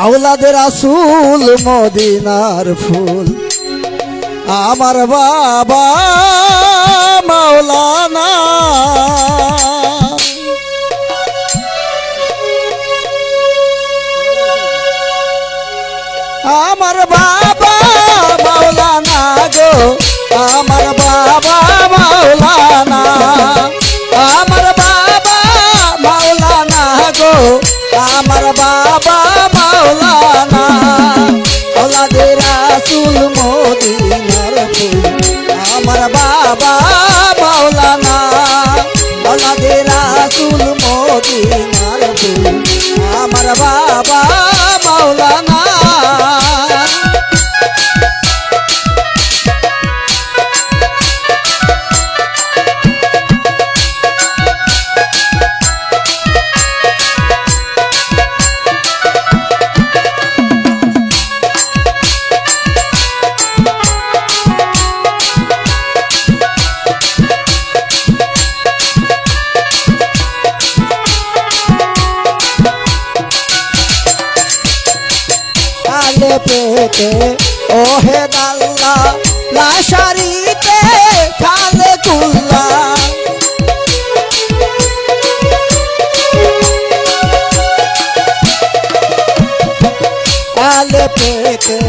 আওলাদের রাসূল মদিনার ফুল আমার বাবা মাওলানা। আমার বাবা মাওলানা গো, আমার বাবা মাওলানা, আমার বাবা মাওলানা গো, আমার বাবা মাওলানা। আওলাদের রাসূল মদিনার ফুল আমার বাবা মাওলানা। আওলাদের রাসূল মদিনার ফুল আমার বাবা মাওলানা। পেতে ওহে দাল্লা লাশারিতে খালে কুল্লা। আলে পেতে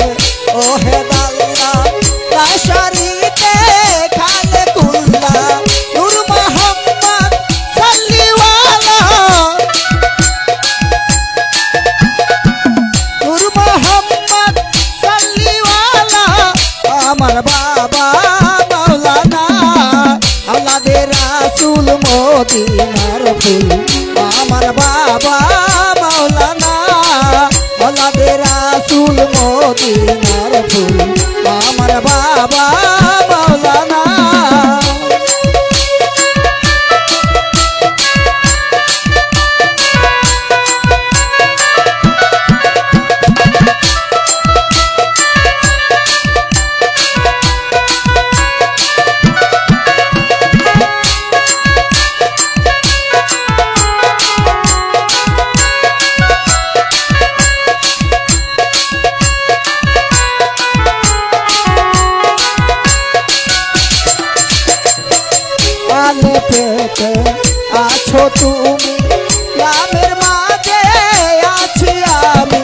ওহে দাল্লা লাশারিতে খালে কুল্লা। নূর মোহাম্মদ সাল্লিওয়ালা, নূর মোহাম্মদ সাল্লিওয়ালা আমার বাবা মাওলানা। আওলাদের রাসূল মদিনার ফুল আমার বাবা মাওলানা। আওলাদের রাসূল মদিনার ফুল আমার বাবা মাওলানা। আলে পেতে আছো তুমি, নামের মাঝে আছি আমি।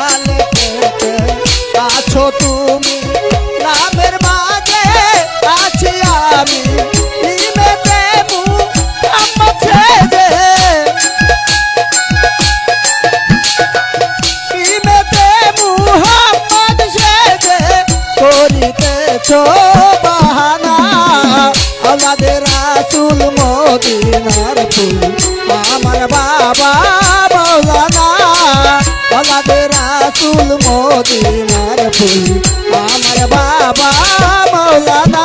আলে পেতে আছো তুমি, নামের মাঝে আছি আমি। নিমেতে মুহাম্মদ সেজে, মুহাম্মদ সেজে করিতেছো বাহানা। আওলাদের রাসূল মদিনার ফুল আমার বাবা মাওলানা। আওলাদের রাসূল মদিনার ফুল আমার বাবা মাওলানা।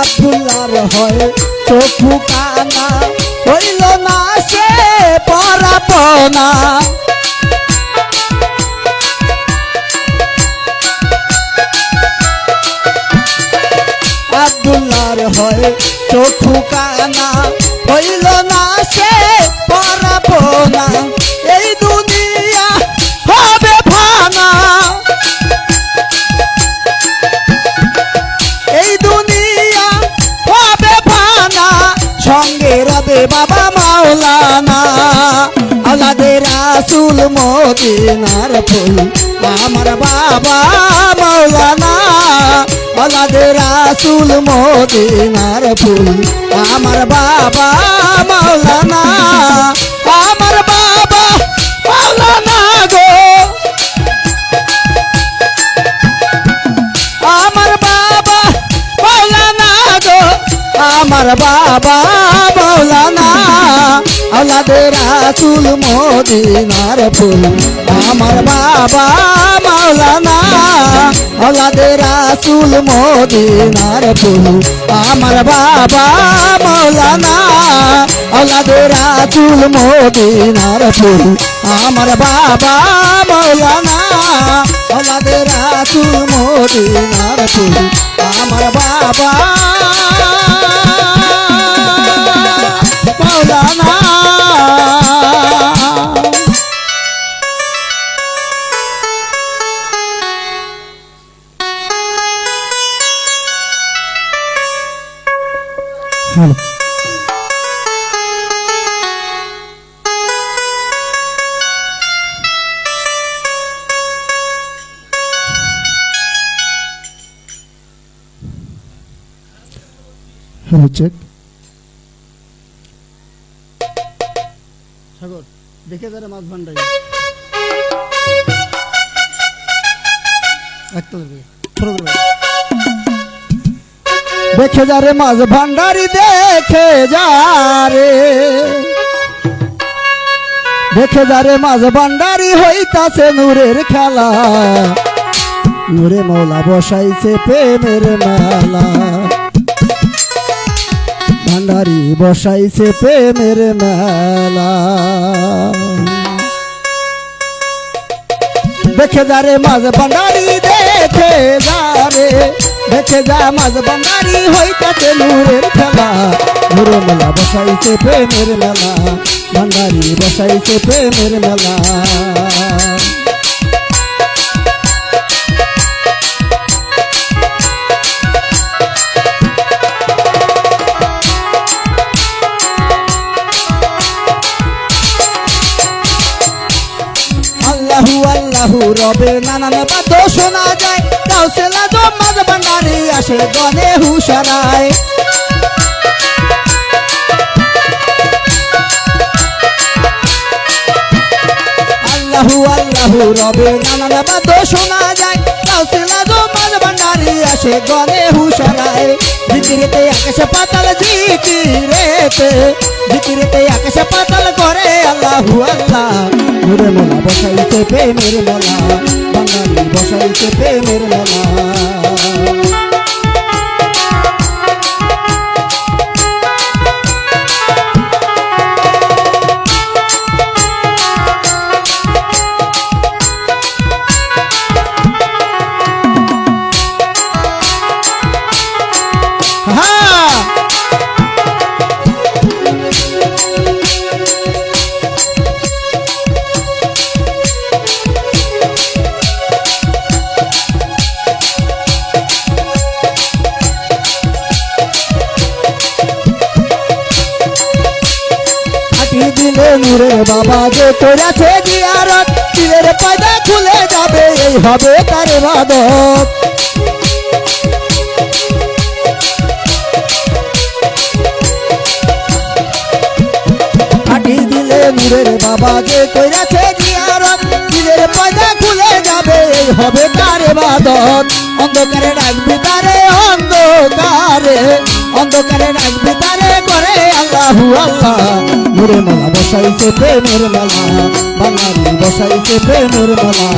আব্দুল্লাহর হয় চক্ষু কানা, হইল না সে পরাপনা। আব্দুল্লাহর হয় চক্ষু কানা, হইল না সে পরাপনা। এই দুনিয়া হবে ফানা, এই দুনিয়া হবে ফানা, সঙ্গে রবে বাবা মাওলানা। আওলাদের রাসূল মদিনার ফুল আমার বাবা মাওলানা। আওলাদের রাসূল মদিনার ফুল আমার বাবা মাওলানা। আমার বাবা আমার বাবা মাওলানা আওলাদে রাসূল মদিনার ফুল আমার বাবা মাওলানা আওলাদে রাসূল মদিনার ফুল আমার বাবা মাওলানা আওলাদে রাসূল মদিনার ফুল আমার বাবা মাওলানা আওলাদে রাসূল মদিনার ফুল আমার বাবা মাওলানা হ্যালো হ্যালো চেক সাগর দেখে যারা মাছ ভান্ডারি দেখে যারে মাছ ভান্ডারি দেখে যারে দেখে যারে মাছ ভান্ডারি হইতাছে নূরের খেলা নূরে মৌলা বসাইছে প্রেমের মেলা ভান্ডারি বসাইছে প্রেমের মেলা দেখে যারে মাঝ ভান্ডারি দেখে যা মাঝ ভান্ডারি হইতাছে নূরের খেলা নূরে মেলা বসাইছে প্রেমের মেলা ভান্ডারি বসাইছে প্রেমের মেলা আল্লাহু রবে নানান বাত শোনা যায় কাউসেল আজম মাঝ ভান্ডারি আসে গনে হুশারায় আল্লাহু রবে নানান বাত শোনা যায় কাউসেল আজম মাঝ ভান্ডারি আসে গনে হুশারায় জিকিরেতে আকাশে পাতাল জিকিরেতে আকাশে পাতাল করে আল্লাহু আল্লাহ নূরে মেলা বসাইছে প্রেমের মেলা বাঙালি বসাইছে প্রেমের মেলা দিলে নূরের বাবা যে করেছে জিয়ারত দিলের পয়দা খুলে যাবে এই হবে তার ইবাদত পাঠিয়ে দিলে নূরের বাবা যে করেছে জিয়ারত দিলের পয়দা খুলে যাবে এই হবে তার ইবাদত অন্ধকারে ডাকবি তারে অন্ধকারে ডাকবি তারে করে আল্লাহু আল্লাহ নূরে মেলা বসাইছে প্রেমের মেলা বাঙালি বসাইছে প্রেমের মেলা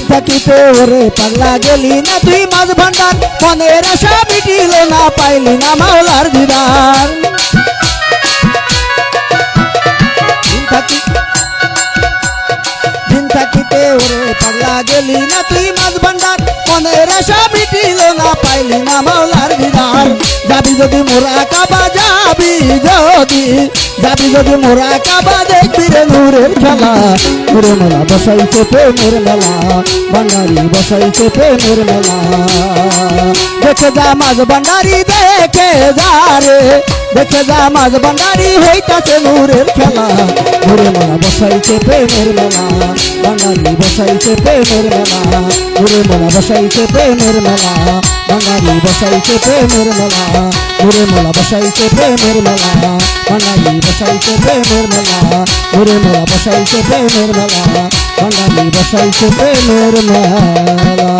থাকিতে ওরে পাগলা গেলি না তুই মাঝ ভান্ডার মনের আশা মিটিল না পাইলি না মাওলার দিদার দিন থাকিতে ওরে পাগলা গেলি না তুই মাঝ ভান্ডার মনের আশা মিটিল না পাইলি না মাওলার দিদার যাবি যদি মোরা কাবা যাবি যদি মোরা কাবা দেখবি রে নূরের খেলা নূরে মেলা বসাইছে প্রেমের মেলা ভান্ডারি বসাইছে প্রেমের মেলা দেখে যা মাঝ ভান্ডারি দেখে দেখে যা মাঝ ভান্ডারি হইতাছে নূরের খেলা নূরে মোলা বসাইছে প্রেমের মেলা ভান্ডারি বসাইছে প্রেমের মেলা নূরে মোলা বসাইছে প্রেমের মেলা ভান্ডারি বসাইছে প্রেমের মেলা নূরে মোলা বসাইছে প্রেমের মেলা ভান্ডারি বসাইছে প্রেমের মেলা নূরে মোলা বসাইছে প্রেমের মেলা ভান্ডারি বসাইছে প্রেমের মেলা।